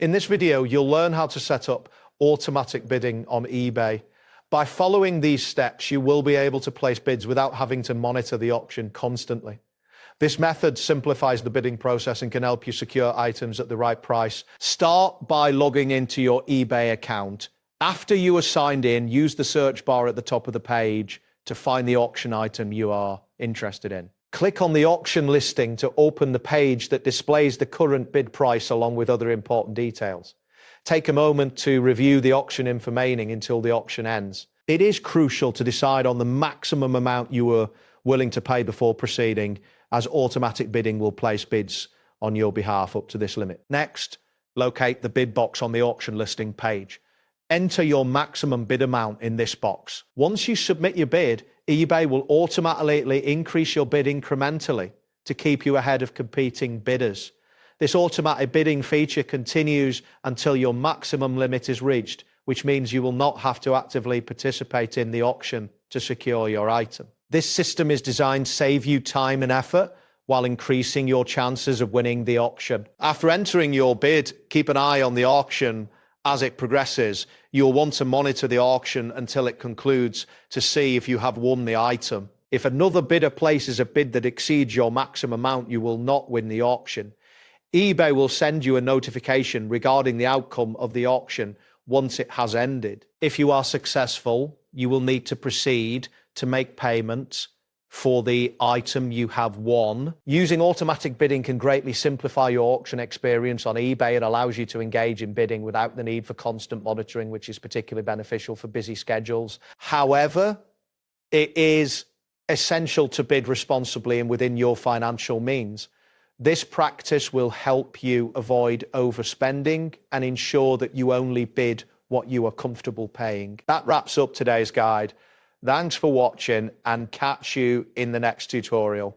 In this video, you'll learn how to set up automatic bidding on eBay. By following these steps, you will be able to place bids without having to monitor the auction constantly. This method simplifies the bidding process and can help you secure items at the right price. Start by logging into your eBay account. After you are signed in, use the search bar at the top of the page to find the auction item you are interested in. Click on the auction listing to open the page that displays the current bid price along with other important details. Take a moment to review the auction information until the auction ends. It is crucial to decide on the maximum amount you are willing to pay before proceeding, as automatic bidding will place bids on your behalf up to this limit. Next, locate the bid box on the auction listing page. Enter your maximum bid amount in this box. Once you submit your bid, eBay will automatically increase your bid incrementally to keep you ahead of competing bidders. This automatic bidding feature continues until your maximum limit is reached, which means you will not have to actively participate in the auction to secure your item. This system is designed to save you time and effort while increasing your chances of winning the auction. After entering your bid, keep an eye on the auction as it progresses. You'll want to monitor the auction until it concludes to see if you have won the item. If another bidder places a bid that exceeds your maximum amount, you will not win the auction. eBay will send you a notification regarding the outcome of the auction once it has ended. If you are successful, you will need to proceed to make payments for the item you have won. Using automatic bidding can greatly simplify your auction experience on eBay. It allows you to engage in bidding without the need for constant monitoring, which is particularly beneficial for busy schedules. However, it is essential to bid responsibly and within your financial means. This practice will help you avoid overspending and ensure that you only bid what you are comfortable paying. That wraps up today's guide. Thanks for watching and catch you in the next tutorial.